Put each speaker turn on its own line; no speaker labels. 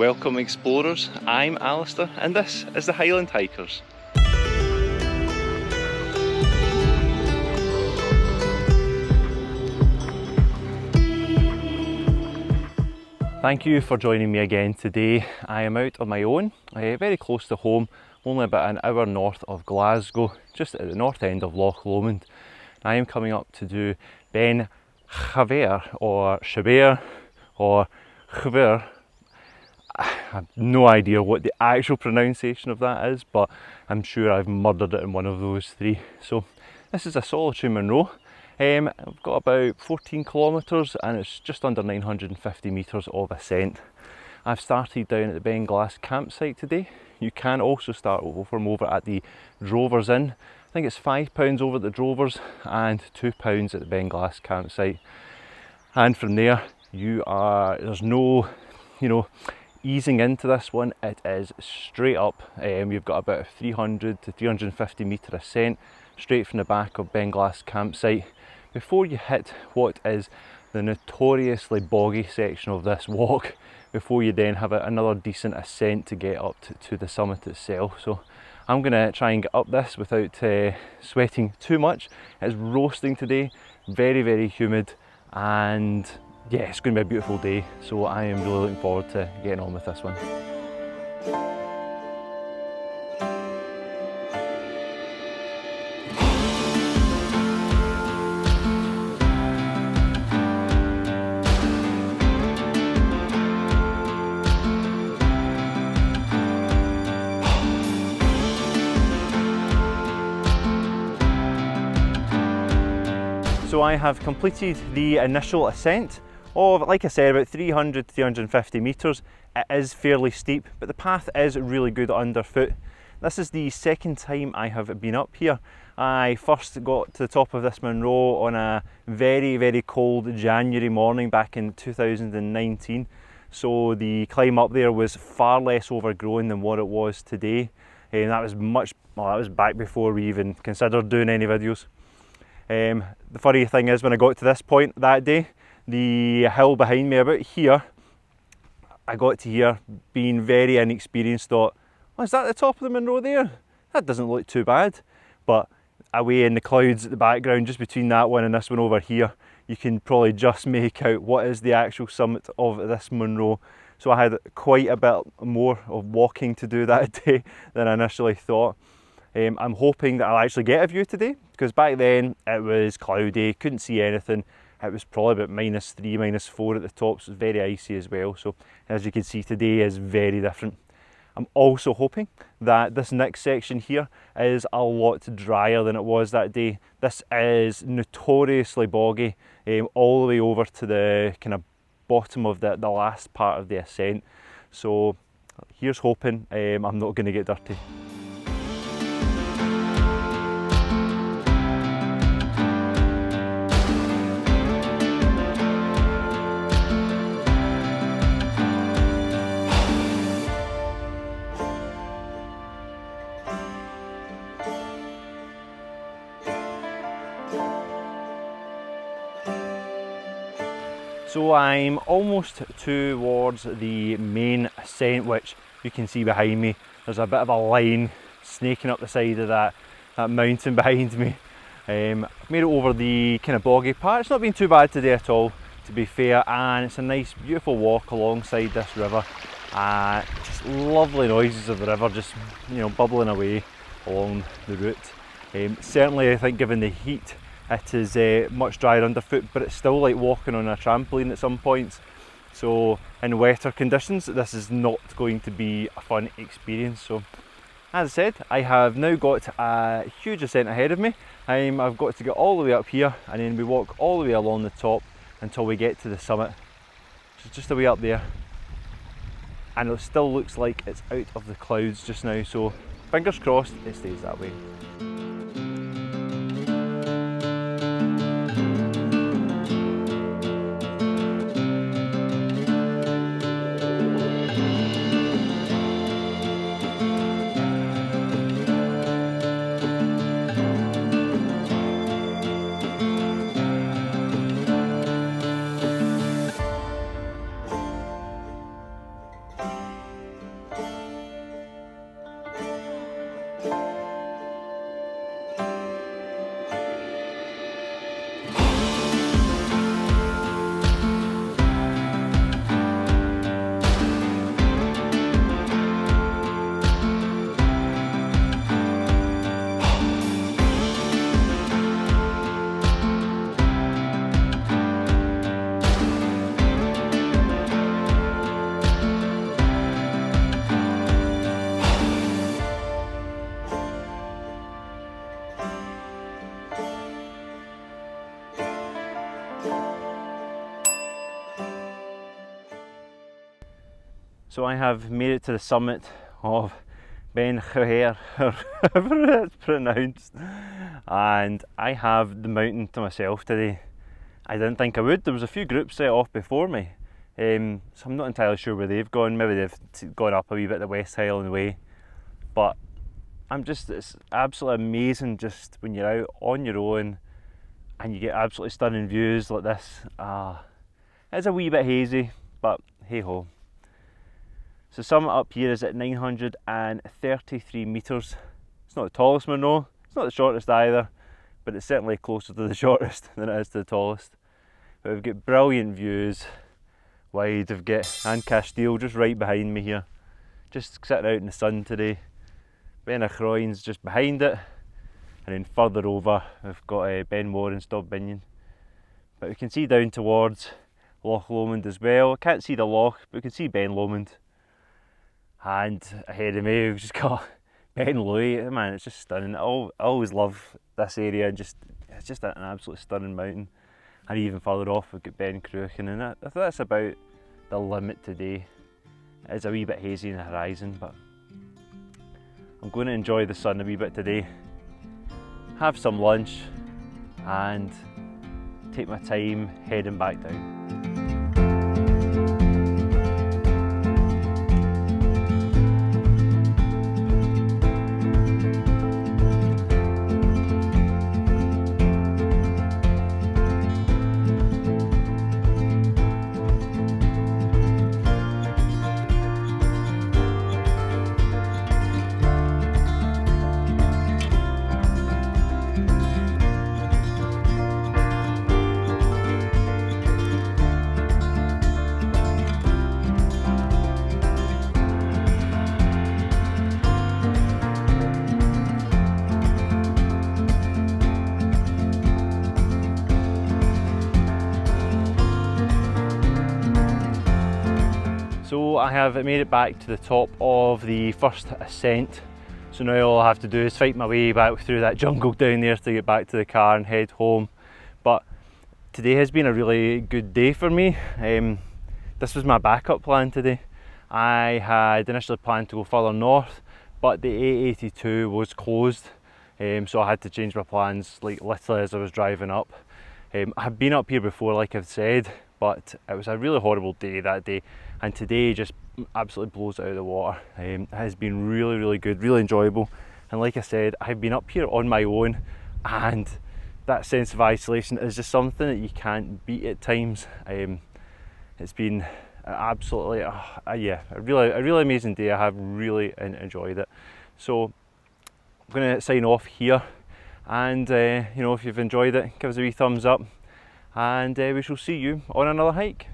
Welcome explorers, I'm Alistair and this is the Highland Hikers. Thank you for joining me again today. I am out on my own, very close to home, only about an hour north of Glasgow, just at the north end of Loch Lomond. I am coming up to do Beinn Chabhair or Chabhair or Chabhair. I have no idea what the actual pronunciation of that is, but I'm sure I've murdered it in one of those three. So this is a solitary Munro. I've got about 14 kilometres and it's just under 950 metres of ascent. I've started down at the Beinn campsite today. You can also start from over at the Drovers Inn. I think it's £5 over at the Drovers and £2 at the Beinn campsite. And from there, there's no, easing into this one. It is straight up. You've got about a 300 to 350 metre ascent straight from the back of Beinn campsite before you hit what is the notoriously boggy section of this walk, before you then have another decent ascent to get up to the summit itself. So I'm going to try and get up this without sweating too much. It's roasting today, very, very humid, and yeah, it's going to be a beautiful day, so I am really looking forward to getting on with this one. So I have completed the initial ascent of, like I said, about 300 to 350 metres. It is fairly steep, but the path is really good underfoot. This is the second time I have been up here. I first got to the top of this Munro on a very, very cold January morning back in 2019. So the climb up there was far less overgrown than what it was today. And that was back before we even considered doing any videos. The funny thing is, when I got to this point that day, the hill behind me about here, I got to here being very inexperienced, thought, oh, is that the top of the Munro there? That doesn't look too bad. But away in the clouds at the background, just between that one and this one over here, you can probably just make out what is the actual summit of this Munro. So I had quite a bit more of walking to do that day than I initially thought. I'm hoping that I'll actually get a view today, because back then it was cloudy, couldn't see anything. It was probably about -3, -4 at the top, so it's very icy as well. So as you can see, today is very different. I'm also hoping that this next section here is a lot drier than it was that day. This is notoriously boggy, all the way over to the kind of bottom of the last part of the ascent. So here's hoping I'm not going to get dirty. So I'm almost towards the main ascent, which you can see behind me. There's a bit of a line snaking up the side of that mountain behind me. Made it over the kind of boggy part. It's not been too bad today at all, to be fair, and it's a nice beautiful walk alongside this river. Just lovely noises of the river just bubbling away along the route. Certainly I think, given the heat, it is much drier underfoot, but it's still like walking on a trampoline at some points. So in wetter conditions, this is not going to be a fun experience. So as I said, I have now got a huge ascent ahead of me. I've got to get all the way up here, and then we walk all the way along the top until we get to the summit. So just a way up there, and it still looks like it's out of the clouds just now, so fingers crossed it stays that way. So I have made it to the summit of Beinn Chabhair, or however it's pronounced, and I have the mountain to myself today. I didn't think I would. There was a few groups set off before me, so I'm not entirely sure where they've gone. Maybe they've gone up a wee bit the West Highland way, but it's absolutely amazing just when you're out on your own and you get absolutely stunning views like this. It's a wee bit hazy, but hey ho. So summit up here is at 933 metres. It's not the tallest Munro, it's not the shortest either, but it's certainly closer to the shortest than it is to the tallest. But we've got brilliant views wide. We've got An Castile just right behind me here, just sitting out in the sun today. Beinn Chabhair's just behind it, and then further over we've got Ben and Stob Binion. But we can see down towards Loch Lomond as well. I can't see the Loch, but we can see Ben Lomond. And ahead of me we've just got Ben Louis. Man, it's just stunning. I always love this area, and it's just an absolutely stunning mountain. And even further off we've got Ben Cruachan, and I think that's about the limit today. It is a wee bit hazy in the horizon, but I'm going to enjoy the sun a wee bit today, have some lunch, and take my time heading back down. So I have made it back to the top of the first ascent. So now all I have to do is fight my way back through that jungle down there to get back to the car and head home. But today has been a really good day for me. This was my backup plan today. I had initially planned to go further north, but the A82 was closed, so I had to change my plans like literally as I was driving up. I've been up here before, like I've said, but it was a really horrible day that day, and today just absolutely blows it out of the water. It has been really good, really enjoyable, and like I said, I've been up here on my own, and that sense of isolation is just something that you can't beat at times. It's been absolutely yeah, a really amazing day. I have really enjoyed it. So I'm going to sign off here, and you know, if you've enjoyed it, give us a wee thumbs up, and we shall see you on another hike.